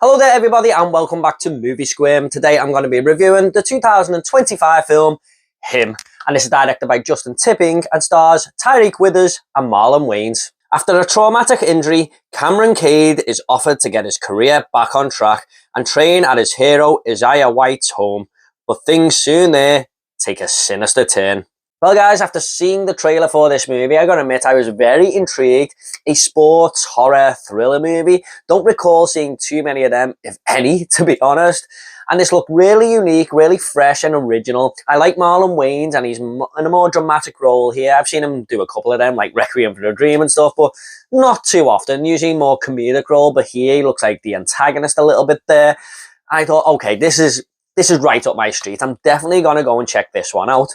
Hello there everybody and welcome back to Movie Squirm. Today I'm going to be reviewing the 2025 film Him, and this is directed by Justin Tipping and stars Tyreek Withers and Marlon Wayans. After a traumatic injury, Cameron Cade is offered to get his career back on track and train at his hero Isaiah White's home, but things soon there take a sinister turn. Well guys, after seeing the trailer for this movie, I gotta admit I was very intrigued. A sports, horror, thriller movie. Don't recall seeing too many of them, if any, to be honest. And this looked really unique, really fresh and original. I like Marlon Wayans and he's in a more dramatic role here. I've seen him do a couple of them, like Requiem for a Dream and stuff, but not too often. Usually more comedic role, but here he looks like the antagonist a little bit there. I thought, okay, this is right up my street. I'm definitely gonna go and check this one out.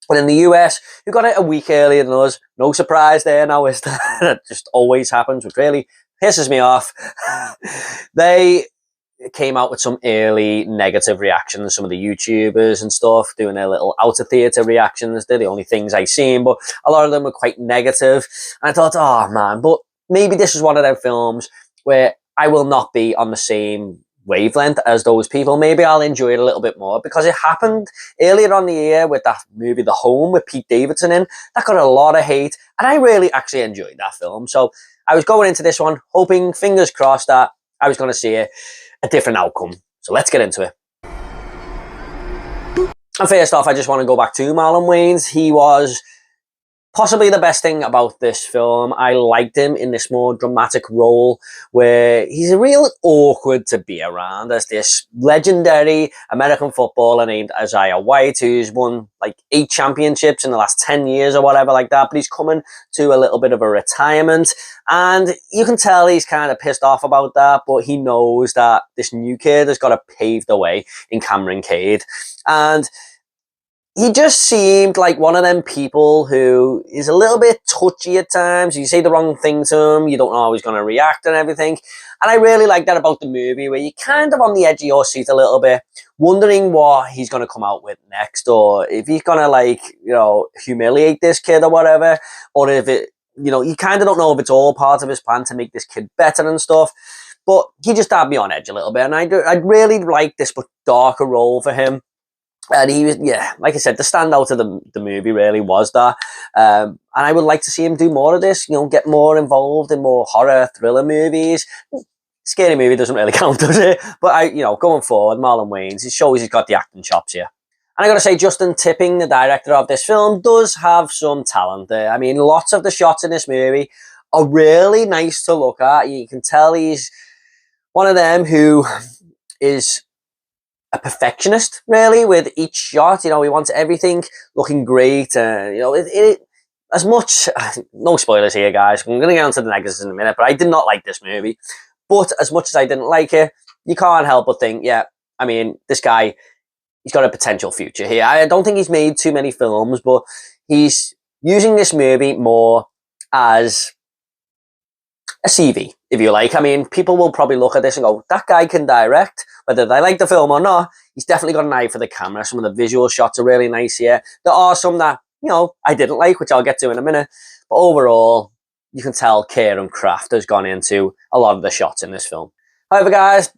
But in the US, who got it a week earlier than us. No surprise there now, is that? That just always happens, which really pisses me off. They came out with some early negative reactions, some of the YouTubers and stuff, doing their little out-of-theatre reactions. They're the only things I've seen, but a lot of them were quite negative. And I thought, oh man, but maybe this is one of them films where I will not be on the same wavelength as those people. Maybe I'll enjoy it a little bit more because it happened earlier on the year with that movie The Home with Pete Davidson in. That got a lot of hate and I really actually enjoyed that film. So I was going into this one hoping, fingers crossed, that I was going to see a different outcome. So let's get into it. And first off, I just want to go back to Marlon Wayans. He was possibly the best thing about this film. I liked him in this more dramatic role where he's real awkward to be around as this legendary American footballer named Isaiah White, who's won like 8 championships in the last 10 years or whatever like that, but he's coming to a little bit of a retirement and you can tell he's kind of pissed off about that, but he knows that this new kid has got to pave the way in Cameron Cade. And he just seemed like one of them people who is a little bit touchy at times. You say the wrong thing to him, you don't know how he's going to react and everything. And I really like that about the movie, where you're kind of on the edge of your seat a little bit, wondering what he's going to come out with next, or if he's going to, like, you know, humiliate this kid or whatever, or if it, you know, you kind of don't know if it's all part of his plan to make this kid better and stuff. But he just had me on edge a little bit, and I'd really like this but darker role for him. And he was, yeah, like I said, the standout of the movie really was that. And I would like to see him do more of this, you know, get more involved in more horror, thriller movies. Scary movie doesn't really count, does it? But, you know, going forward, Marlon Wayans, it shows he's got the acting chops here. And I got to say, Justin Tipping, the director of this film, does have some talent there. I mean, lots of the shots in this movie are really nice to look at. You can tell he's one of them who is a perfectionist, really, with each shot. You know, he wants everything looking great. You know, as much, no spoilers here, guys. I'm going to get onto the negatives in a minute, but I did not like this movie. But as much as I didn't like it, you can't help but think, yeah, I mean, this guy, he's got a potential future here. I don't think he's made too many films, but he's using this movie more as a CV, if you like. I mean, people will probably look at this and go, that guy can direct. Whether they like the film or not, he's definitely got an eye for the camera. Some of the visual shots are really nice here. There are some that, you know, I didn't like, which I'll get to in a minute. But overall, you can tell care and craft has gone into a lot of the shots in this film. However, guys,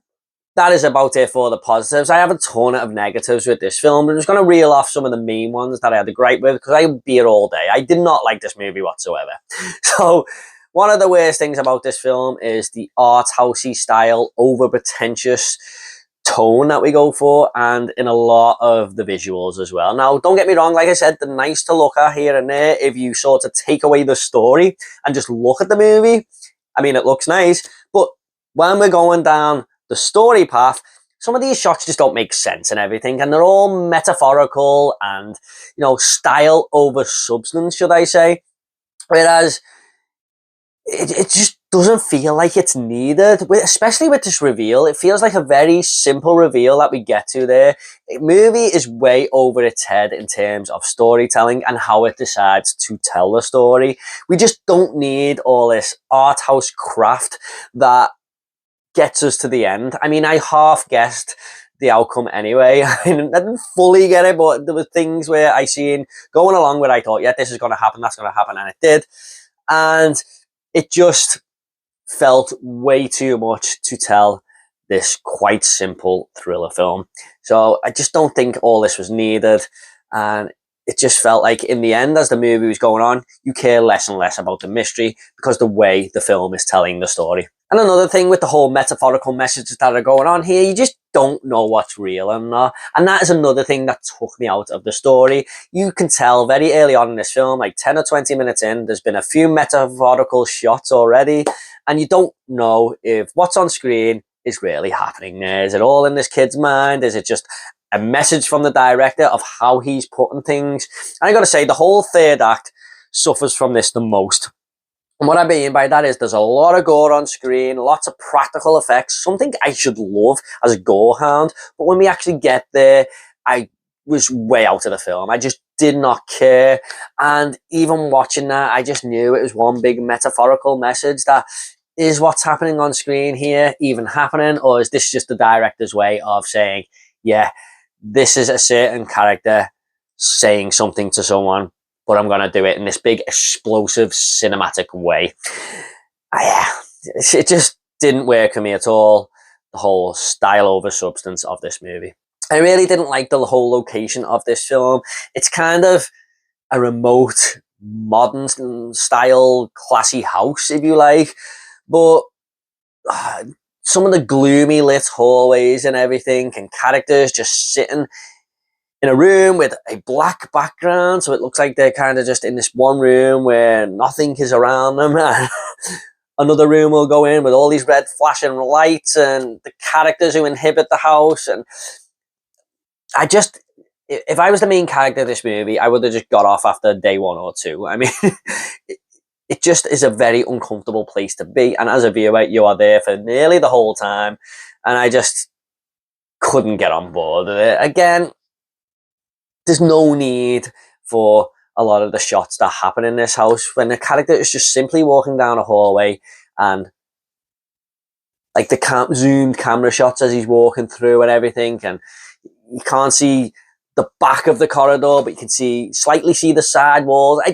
that is about it for the positives. I have a ton of negatives with this film. I'm just going to reel off some of the main ones that I had a gripe with, because I'll be here all day. I did not like this movie whatsoever. So one of the worst things about this film is the art housey style, over pretentious tone that we go for, and in a lot of the visuals as well. Now, don't get me wrong, like I said, they're nice to look at here and there if you sort of take away the story and just look at the movie. I mean, it looks nice, but when we're going down the story path, some of these shots just don't make sense and everything, and they're all metaphorical and, you know, style over substance, should I say. Whereas it just doesn't feel like it's needed, especially with this reveal. It feels like a very simple reveal that we get to there. The movie is way over its head in terms of storytelling and how it decides to tell the story. We just don't need all this art house craft that gets us to the end. I mean, I half guessed the outcome anyway. I didn't fully get it, but there were things where I seen going along where I thought, yeah, this is going to happen, that's going to happen, and it did. And it just felt way too much to tell this quite simple thriller film. So I just don't think all this was needed, and it just felt like in the end, as the movie was going on, you care less and less about the mystery because the way the film is telling the story. And another thing with the whole metaphorical messages that are going on here, you just don't know what's real and not. And that is another thing that took me out of the story. You can tell very early on in this film, like 10 or 20 minutes in, there's been a few metaphorical shots already, and you don't know if what's on screen is really happening there. Is it all in this kid's mind? Is it just a message from the director of how he's putting things? And I gotta say, the whole third act suffers from this the most. And what I mean by that is there's a lot of gore on screen, lots of practical effects, something I should love as a gore hound. But when we actually get there, I was way out of the film. I just did not care. And even watching that, I just knew it was one big metaphorical message that is what's happening on screen here even happening? Or is this just the director's way of saying, yeah, this is a certain character saying something to someone, but I'm going to do it in this big, explosive, cinematic way. It just didn't work for me at all, the whole style over substance of this movie. I really didn't like the whole location of this film. It's kind of a remote, modern style, classy house, if you like. But some of the gloomy lit hallways and everything, and characters just sitting in a room with a black background, so it looks like they're kind of just in this one room where nothing is around them. Another room will go in with all these red flashing lights and the characters who inhabit the house. And if I was the main character of this movie, I would have just got off after day 1 or 2. I mean, it just is a very uncomfortable place to be. And as a viewer, you are there for nearly the whole time. And I just couldn't get on board with it. Again, there's no need for a lot of the shots that happen in this house when the character is just simply walking down a hallway, and like the zoomed camera shots as he's walking through and everything, and you can't see the back of the corridor, but you can slightly see the side walls. I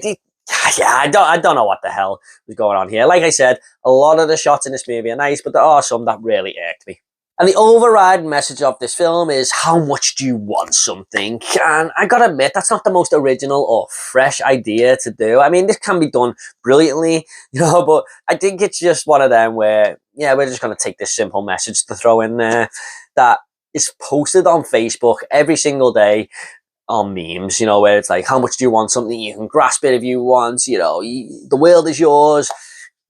don't know what the hell was going on here. Like I said, a lot of the shots in this movie are nice, but there are some that really irked me. And the overriding message of this film is, how much do you want something? And I gotta admit, that's not the most original or fresh idea to do. I mean, this can be done brilliantly, but I think it's just one of them where, yeah, we're just gonna take this simple message to throw in there that is posted on Facebook every single day on memes, where it's like, how much do you want something? You can grasp it if you want, the world is yours.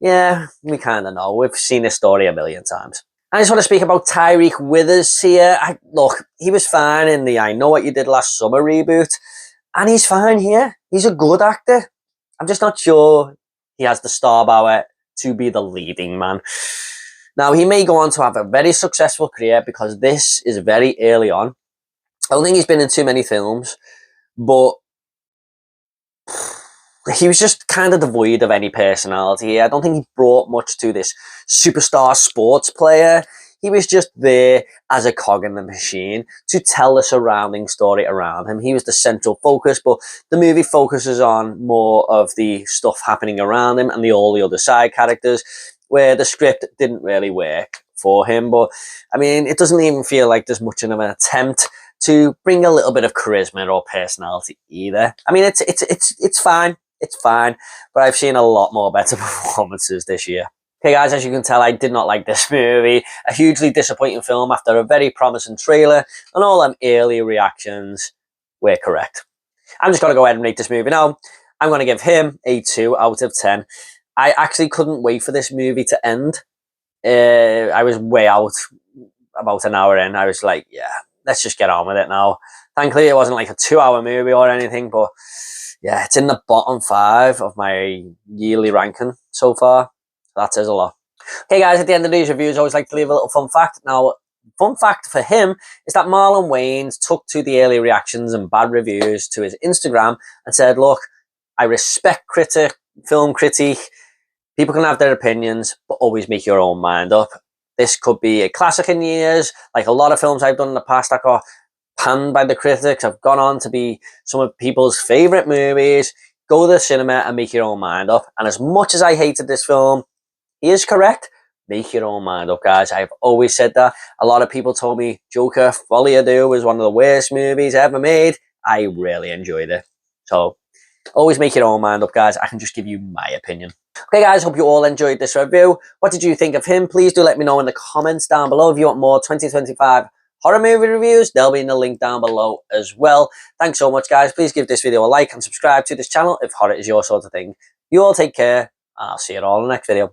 Yeah, we kind of know. We've seen this story a million times. I just want to speak about Tyreek Withers here. Look, he was fine in the I Know What You Did Last Summer reboot, and he's fine here. He's a good actor. I'm just not sure he has the star power to be the leading man. Now, he may go on to have a very successful career because this is very early on. I don't think he's been in too many films, but he was just kind of devoid of any personality. I don't think he brought much to this superstar sports player. He was just there as a cog in the machine to tell the surrounding story around him. He was the central focus, but the movie focuses on more of the stuff happening around him and all the other side characters, where the script didn't really work for him. But I mean, it doesn't even feel like there's much of an attempt to bring a little bit of charisma or personality either. I mean, it's fine. It's fine, but I've seen a lot more better performances this year. Okay, guys, as you can tell, I did not like this movie. A hugely disappointing film after a very promising trailer, and all them early reactions were correct. I'm just going to go ahead and rate this movie now. I'm going to give him a 2 out of 10. I actually couldn't wait for this movie to end. I was way out about an hour in. I was like, yeah, let's just get on with it now. Thankfully, it wasn't like a 2-hour movie or anything, but yeah, it's in the bottom 5 of my yearly ranking so far. That says a lot. Okay, guys, at the end of these reviews, I always like to leave a little fun fact. Now, fun fact for him is that Marlon Wayans took to the early reactions and bad reviews to his Instagram and said, look, I respect film critique. People can have their opinions, but always make your own mind up. This could be a classic in years, like a lot of films I've done in the past that got panned by the critics have gone on to be some of people's favourite movies. Go to the cinema and make your own mind up. And as much as I hated this film, he is correct, make your own mind up, guys. I've always said that. A lot of people told me Joker, Folie à Deux was one of the worst movies ever made. I really enjoyed it. So always make your own mind up, guys. I can just give you my opinion. Okay, guys, hope you all enjoyed this review. What did you think of him? Please do let me know in the comments down below. If you want more 2025 horror movie reviews, they'll be in the link down below as well. Thanks so much, guys. Please give this video a like and subscribe to this channel if horror is your sort of thing. You all take care, and I'll see you all in the next video.